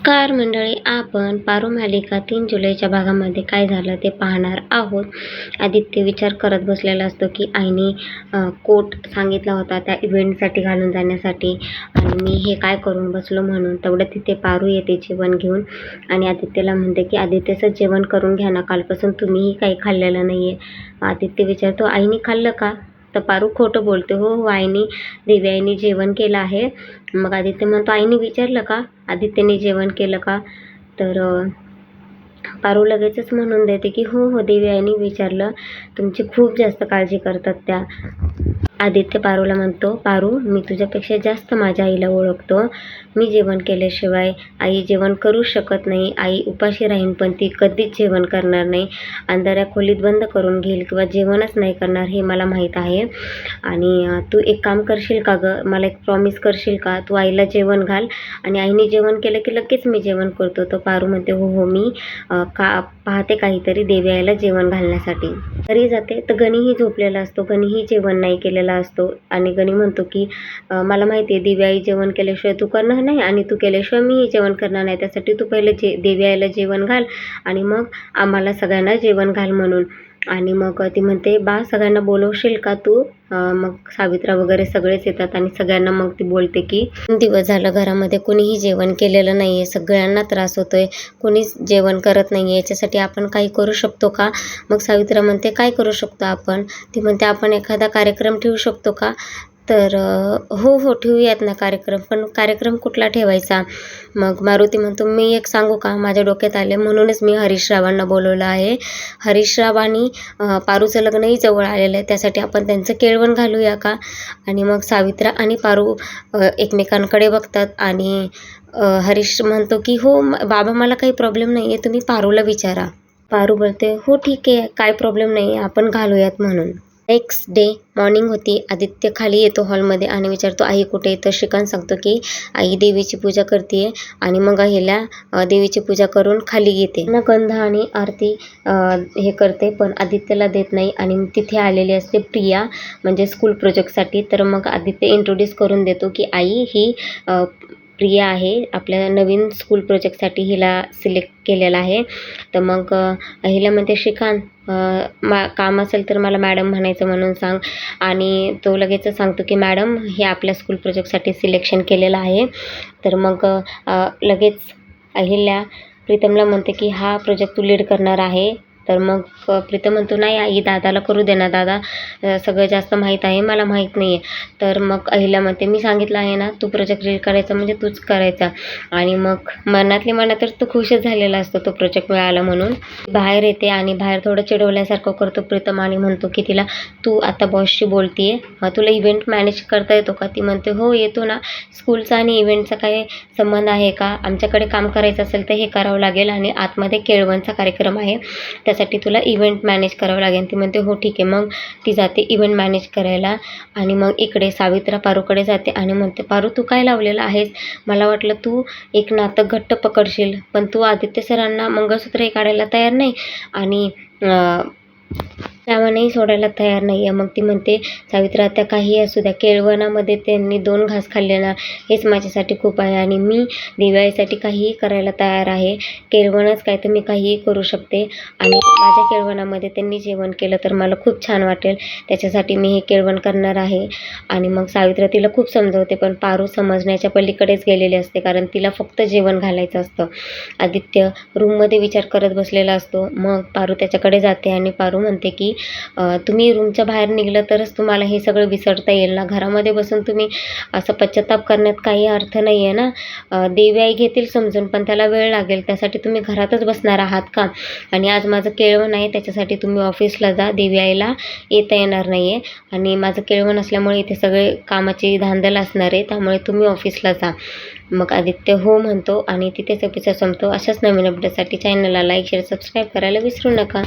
नमस्कार मंडळी, आपण पारू मालिका 3 जुलैच्या भागामध्ये काय झालं ते पाहणार आहोत. आदित्य विचार करत बसलेला असतो की आईने कोट सांगितला होता त्या इव्हेंटसाठी घालून जाण्यासाठी आणि मी हे काय करून बसलो म्हणून. तेवढं तिथे पारू येते जेवण घेऊन आणि आदित्यला म्हणते की आदित्यचं जेवण करून घ्या ना, कालपासून तुम्हीही काही खाल्लेलं नाही आहे. आदित्य विचारतो आईने खाल्लं का? तर पारू खोटं बोलते, हो हो आईने, दिव्या आईने जेवण केलं आहे. मग आदित्य म्हणतो आईने विचारलं का आदित्यने जेवण केलं का? तर पारू लगेचच म्हणून देते की हो हो दिव्या आईने विचारलं, तुमची खूप जास्त काळजी करतात त्या. आदित्य पारूला म्हणतो, पारू मी तुझ्यापेक्षा जास्त माझ्या आईला ओळखतो. मी जेवण केल्याशिवाय आई जेवण करू शकत नाही. आई उपाशी राहीन पण ती कधीच जेवण करणार नाही. अंधाऱ्या खोलीत बंद करून घेईल किंवा जेवणच नाही करणार हे मला माहीत आहे. आणि तू एक काम करशील का गं, मला एक प्रॉमिस करशील का? तू आईला जेवण घाल आणि आईने जेवण केलं की लगेच मी जेवण करतो. तर पारू म्हणते हो हो मी पाहते काहीतरी देवी आईला जेवण घालण्यासाठी. घरी जाते तर गणीही झोपलेला असतो. गणीही जेवण नाही केलेला असतो आणि गणी म्हणतो की मला माहिती आहे दिव्या आई जेवण केल्याशिवाय तू करणार नाही आणि तू केल्याशिवाय मीही जेवण करणार नाही. त्यासाठी तू पहिले देवी आईला जेवण घाल आणि मग आम्हाला सगळ्यांना जेवण घाल म्हणून. आणि मग ती म्हणते बा सगळ्यांना बोलवशील का तू? मग सावित्रा वगैरे सगळेच येतात आणि सगळ्यांना मग ती बोलते की 2 दिवस झालं घरामध्ये कोणीही जेवण केलेलं नाही आहे, सगळ्यांना त्रास होतोय, कोणीच जेवण करत नाही आहे, याच्यासाठी आपण काही करू शकतो का? मग सावित्रा म्हणते काय करू शकतो आपण? ती म्हणते आपण एखादा कार्यक्रम ठेवू शकतो का? तर हो हो ठेवूयात ना कार्यक्रम, पण कार्यक्रम कुठला ठेवायचा? मग मारुती म्हणतो मी एक सांगू का, माझ्या डोक्यात आले म्हणूनच मी हरीशरावांना बोलवलं आहे. हरीशराव आणि पारूचं लग्नही जवळ आलेलं आहे, त्यासाठी आपण त्यांचं केळवण घालूया का? आणि मग सावित्रा आणि पारू एकमेकांकडे बघतात आणि हरीश म्हणतो की हो बाबा मला काही प्रॉब्लेम नाही आहे, तुम्ही पारूला विचारा. पारू बोलते हो ठीक आहे, काय प्रॉब्लेम नाही आहे, आपण घालूयात म्हणून. नेक्स्ट डे मॉर्निंग होती. आदित्य खाली येतो हॉलमध्ये आणि विचारतो आई कुठे? तर श्रीकांत सांगतो की आई देवीची पूजा करते आणि मग आईला देवीची पूजा करून खाली येते. गंध आणि आरती हे करते पण आदित्यला देत नाही आणि तिथे आलेली असते प्रिया, म्हणजे स्कूल प्रोजेक्टसाठी. तर मग आदित्य इंट्रोड्यूस करून देतो की आई ही प्रिया आहे, आपल्या नवीन स्कूल प्रोजेक्टसाठी हिला सिलेक्ट केलेला आहे. तर मग हिला म्हणते श्रीकांत काम असेल तर मला मॅडम म्हणायचं म्हणून सांग. आणि तो लगेचच सांगतो की मॅडम हे आपल्या स्कूल प्रोजेक्टसाठी सिलेक्शन केलेलं आहे. तर मग लगेच अहिल्या प्रीतमला म्हणते की हा प्रोजेक्ट तू लीड करणार आहे. तर मग प्रीतम म्हणतो नाही आई दादाला करू दे ना, दादा सगळं जास्त माहीत आहे, मला माहीत नाही आहे. तर मग अहिल्या म्हणते मी सांगितलं आहे ना, तू प्रोजेक्ट लीड करायचा म्हणजे तूच करायचा. आणि मग मनातली मनातच तो खुशच झालेला असतो तो प्रोजेक्ट मिळाला म्हणून. बाहेर येते आणि बाहेर थोडं चिडवल्यासारखं करतो प्रीतम आणि म्हणतो की तिला तू आता बॉसशी बोलतीये, तुला इव्हेंट मॅनेज करता येतो का? ती म्हणते हो येतो ना, स्कूलचा आणि इव्हेंटचा काय संबंध आहे का? आमच्याकडे काम करायचं असेल तर हे करावं लागेल आणि आतमध्ये केळवणचा कार्यक्रम आहे, त्यासाठी तुला इव्हेंट मॅनेज करावं लागेल. ती म्हणते हो ठीक आहे. मग ती जाते इव्हेंट मॅनेज करायला आणि मग इकडे सावित्रा पारूकडे जाते आणि म्हणते पारू तू काय लावलेलं आहेस? मला वाटलं तू एक नातं घट्ट पकडशील, पण तू आदित्य सरांना मंगळसूत्रही काढायला तयार नाही आणि त्यामानेही सोडायला तयार नाही आहे. मग ती म्हणते सावित्रा त्या काही असू द्या, केळवणामध्ये त्यांनी 2 घास खाल्ले ना हेच माझ्यासाठी खूप आहे आणि मी दिवाळीसाठी काहीही करायला तयार आहे. केळवणच काय तर मी काहीही करू शकते आणि माझ्या केळवणामध्ये त्यांनी जेवण केलं तर मला खूप छान वाटेल, त्याच्यासाठी मी हे केळवण करणार आहे. आणि मग सावित्रा तिला खूप समजवते पण पारू समजण्याच्या पलीकडेच गेलेली असते, कारण तिला फक्त जेवण घालायचं असतं. आदित्य रूममध्ये विचार करत बसलेला असतो. मग पारू त्याच्याकडे जाते आणि पारू म्हणते की तुम्ही रूमच्या बाहेर निघलं तरच तुम्हाला हे सगळं विसरता येईल ना, घरामध्ये बसून तुम्ही असं पश्चाताप करण्यात काही अर्थ नाही आहे ना. देवी आई घेतील समजून पण त्याला वेळ लागेल, त्यासाठी तुम्ही घरातच बसणार आहात का? आणि आज माझं केळवण आहे त्याच्यासाठी तुम्ही ऑफिसला जा, देवी आईला येता येणार नाही आहे आणि माझं केळवण असल्यामुळे इथे सगळे कामाची धांदल असणार आहे, त्यामुळे तुम्ही ऑफिसला जा. मग आदित्य हो म्हणतो आणि तिथेच एपिसोड संपतो. अशाच नवीन अपडेटसाठी चॅनलला लाईक शेअर सबस्क्राईब करायला विसरू नका.